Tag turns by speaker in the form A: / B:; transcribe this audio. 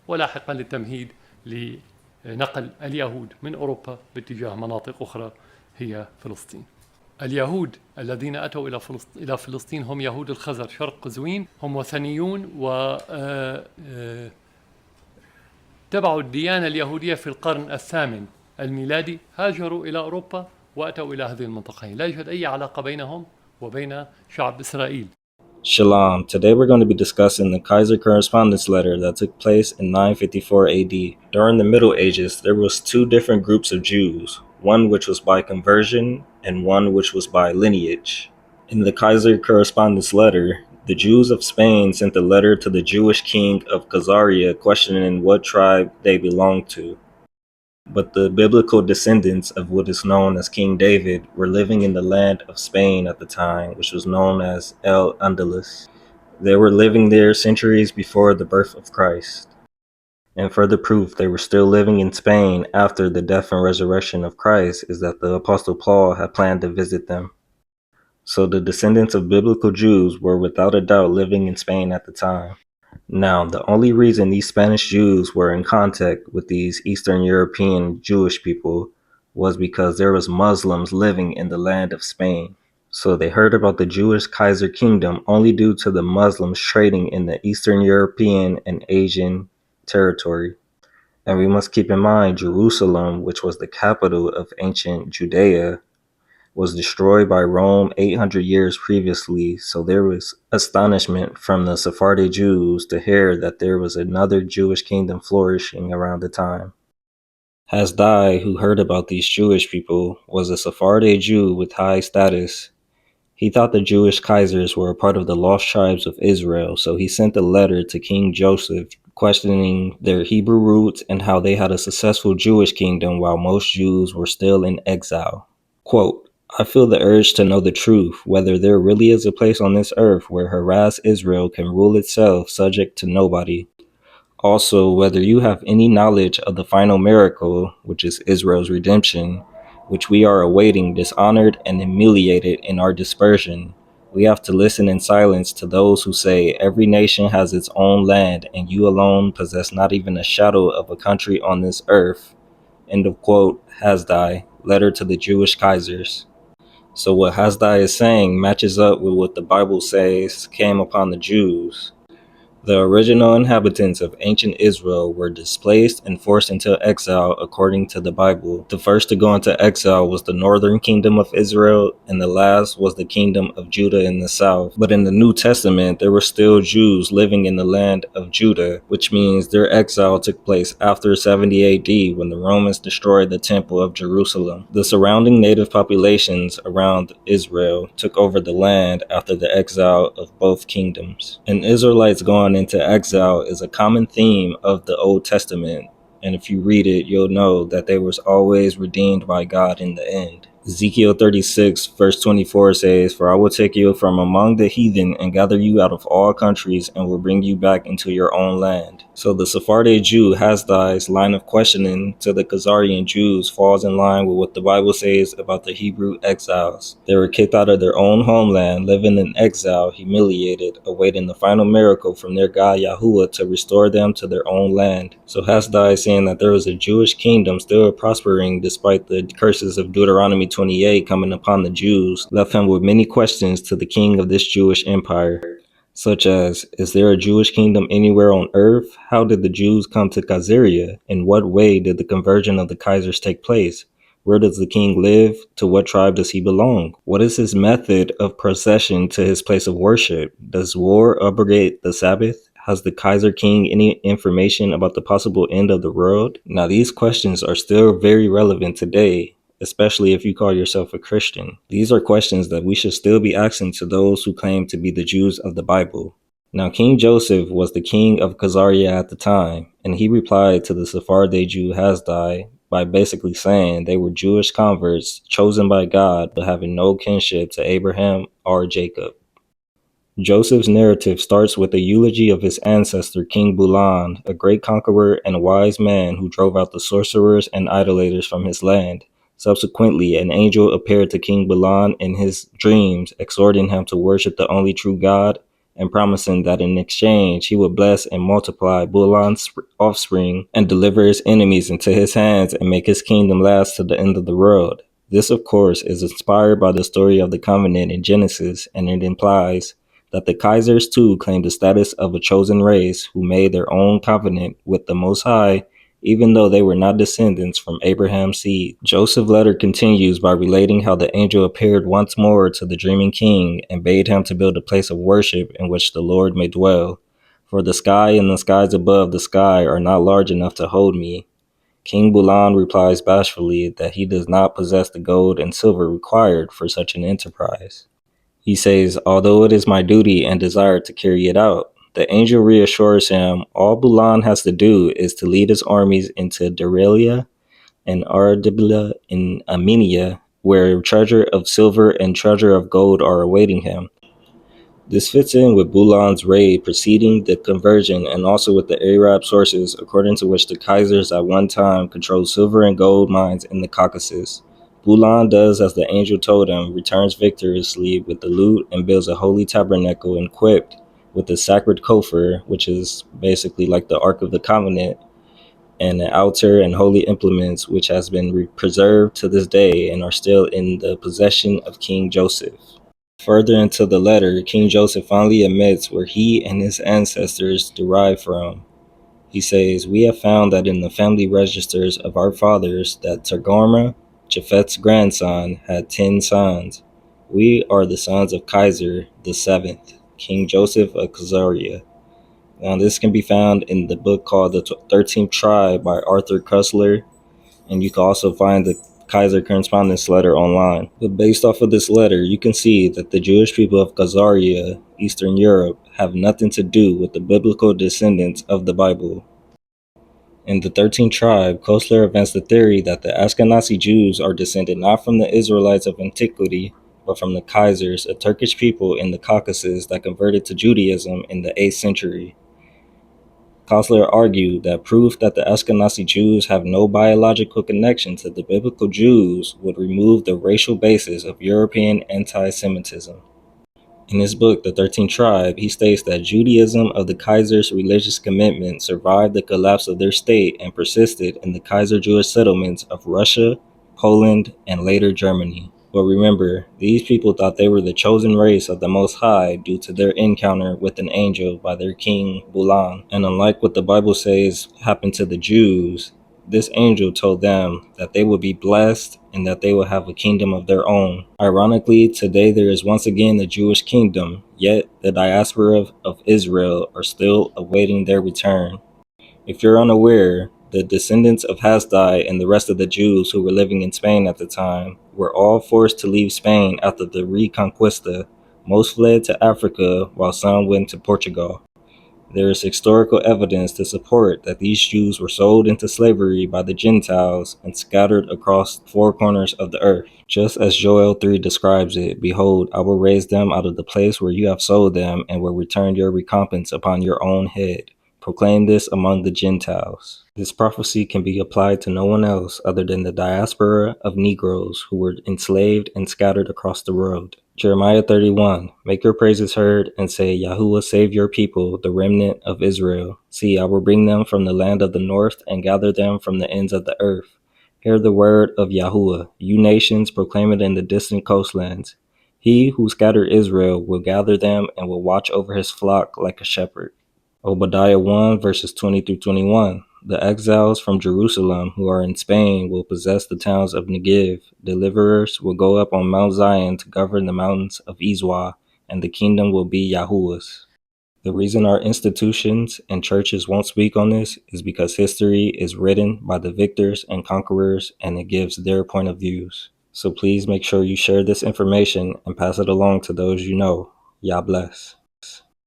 A: ولاحقا للتمهيد لنقل اليهود من أوروبا باتجاه مناطق أخرى هي فلسطين. اليهود الذين أتوا إلى فلسطين هم يهود الخزر شرق قزوين، هم وثنيون تبعوا الديانة اليهودية في القرن الثامن الميلادي، هاجروا إلى أوروبا وأتوا إلى هذه المنطقة. لا يوجد أي علاقة بينهم وبين شعب إسرائيل.
B: Shalom. Today we're going to be discussing the Khazar Correspondence letter that took place in 954 AD. During the Middle Ages, there was two different groups of Jews, one which was by conversion and one which was by lineage. In the Khazar Correspondence letter, the Jews of Spain sent a letter to the Jewish King of Khazaria questioning what tribe they belonged to. But the biblical descendants of what is known as King David were living in the land of Spain at the time, which was known as El Andalus. They were living there centuries before the birth of Christ. And further proof they were still living in Spain after the death and resurrection of Christ is that the Apostle Paul had planned to visit them. So the descendants of biblical Jews were without a doubt living in Spain at the time. Now, the only reason these Spanish Jews were in contact with these Eastern European Jewish people was because there was Muslims living in the land of Spain. So they heard about the Jewish Kaiser Kingdom only due to the Muslims trading in the Eastern European and Asian territory. And we must keep in mind Jerusalem, which was the capital of ancient Judea, was destroyed by Rome 800 years previously, so there was astonishment from the Sephardi Jews to hear that there was another Jewish kingdom flourishing around the time. Hasdai, who heard about these Jewish people, was a Sephardi Jew with high status. He thought the Jewish Kaisers were a part of the lost tribes of Israel, so he sent a letter to King Joseph questioning their Hebrew roots and how they had a successful Jewish kingdom while most Jews were still in exile. Quote, I feel the urge to know the truth, whether there really is a place on this earth where harassed Israel can rule itself subject to nobody. Also, whether you have any knowledge of the final miracle, which is Israel's redemption, which we are awaiting dishonored and humiliated in our dispersion. We have to listen in silence to those who say every nation has its own land and you alone possess not even a shadow of a country on this earth. End of quote, Hasdai, letter to the Jewish Kaisers. So what Hasdai is saying matches up with what the Bible says came upon the Jews. The original inhabitants of ancient Israel were displaced and forced into exile according to the Bible. The first to go into exile was the northern kingdom of Israel, and the last was the kingdom of Judah in the south. But in the New Testament, there were still Jews living in the land of Judah, which means their exile took place after 70 AD when the Romans destroyed the Temple of Jerusalem. The surrounding native populations around Israel took over the land after the exile of both kingdoms. And Israelites going into exile is a common theme of the Old Testament, and if you read it, you'll know that they was always redeemed by God in the end. Ezekiel 36 verse 24 says, For I will take you from among the heathen and gather you out of all countries and will bring you back into your own land. So the Sephardi Jew Hasdai's line of questioning to the Khazarian Jews falls in line with what the Bible says about the Hebrew exiles. They were kicked out of their own homeland, living in exile, humiliated, awaiting the final miracle from their God Yahuwah to restore them to their own land. So Hasdai is saying that there was a Jewish kingdom still prospering despite the curses of Deuteronomy 28 coming upon the Jews, left him with many questions to the king of this Jewish empire, such as, is there a Jewish kingdom anywhere on earth? How did the Jews come to Khazaria? In what way did the conversion of the Kaisers take place? Where does the king live? To what tribe does he belong? What is his method of procession to his place of worship? Does war abrogate the Sabbath? Has the Kaiser King any information about the possible end of the world? Now, these questions are still very relevant today, especially if you call yourself a Christian. These are questions that we should still be asking to those who claim to be the Jews of the Bible. Now, King Joseph was the king of Khazaria at the time, and he replied to the Sephardi Jew Hasdai by basically saying they were Jewish converts chosen by God but having no kinship to Abraham or Jacob. Joseph's narrative starts with a eulogy of his ancestor, King Bulan, a great conqueror and wise man who drove out the sorcerers and idolaters from his land. Subsequently, an angel appeared to King Bulan in his dreams, exhorting him to worship the only true God and promising that in exchange he would bless and multiply Bulan's offspring and deliver his enemies into his hands and make his kingdom last to the end of the world. This, of course, is inspired by the story of the covenant in Genesis, and it implies that the Khazars too claim the status of a chosen race who made their own covenant with the Most High, even though they were not descendants from Abraham's seed. Joseph's letter continues by relating how the angel appeared once more to the dreaming king and bade him to build a place of worship in which the Lord may dwell. For the sky and the skies above the sky are not large enough to hold me. King Bulan replies bashfully that he does not possess the gold and silver required for such an enterprise. He says, although it is my duty and desire to carry it out. The angel reassures him all Bulan has to do is to lead his armies into Darelia and Ardibila in Armenia, where treasure of silver and treasure of gold are awaiting him. This fits in with Bulan's raid preceding the conversion and also with the Arab sources, according to which the Khazars at one time controlled silver and gold mines in the Caucasus. Bulan does as the angel told him, returns victoriously with the loot and builds a holy tabernacle equipped with the sacred Kofar, which is basically like the Ark of the Covenant, and an altar and holy implements which has been preserved to this day and are still in the possession of King Joseph. Further into the letter, King Joseph finally admits where he and his ancestors derived from. He says, we have found that in the family registers of our fathers that Togarmah, Japheth's grandson, had 10 sons. We are the sons of Khazar the 7th, King Joseph of Khazaria. Now this can be found in the book called The 13th Tribe by Arthur Koestler, and you can also find the Khazar Correspondence letter online. But based off of this letter, you can see that the Jewish people of Khazaria, Eastern Europe, have nothing to do with the biblical descendants of the Bible. In the 13th Tribe, Koestler advanced the theory that the Ashkenazi Jews are descended not from the Israelites of antiquity, but from the Khazars, a Turkish people in the Caucasus that converted to Judaism in the 8th century. Koestler argued that proof that the Ashkenazi Jews have no biological connection to the biblical Jews would remove the racial basis of European anti-Semitism. In his book, The 13th Tribe, he states that Judaism of the Khazars' religious commitment survived the collapse of their state and persisted in the Khazar Jewish settlements of Russia, Poland, and later Germany. But remember, these people thought they were the chosen race of the Most High due to their encounter with an angel by their king Bulan. And unlike what the Bible says happened to the Jews, this angel told them that they would be blessed and that they will have a kingdom of their own. Ironically, today there is once again a Jewish kingdom, yet the diaspora of Israel are still awaiting their return. If you're unaware, the descendants of Hasdai and the rest of the Jews who were living in Spain at the time were all forced to leave Spain after the Reconquista. Most fled to Africa while some went to Portugal. There is historical evidence to support that these Jews were sold into slavery by the Gentiles and scattered across the four corners of the earth. Just as Joel 3 describes it, behold, I will raise them out of the place where you have sold them and will return your recompense upon your own head. Proclaim this among the Gentiles. This prophecy can be applied to no one else other than the diaspora of Negroes who were enslaved and scattered across the world. Jeremiah 31, make your praises heard and say, Yahuwah save your people, the remnant of Israel. See, I will bring them from the land of the north and gather them from the ends of the earth. Hear the word of Yahuwah. You nations, proclaim it in the distant coastlands. He who scattered Israel will gather them and will watch over his flock like a shepherd. Obadiah 1 verses 20 through 21. The exiles from Jerusalem who are in Spain will possess the towns of Negev. Deliverers will go up on Mount Zion to govern the mountains of Izwa, and the kingdom will be Yahuwah's. The reason our institutions and churches won't speak on this is because history is written by the victors and conquerors, and it gives their point of views. So please make sure you share this information and pass it along to those you know. Yah bless.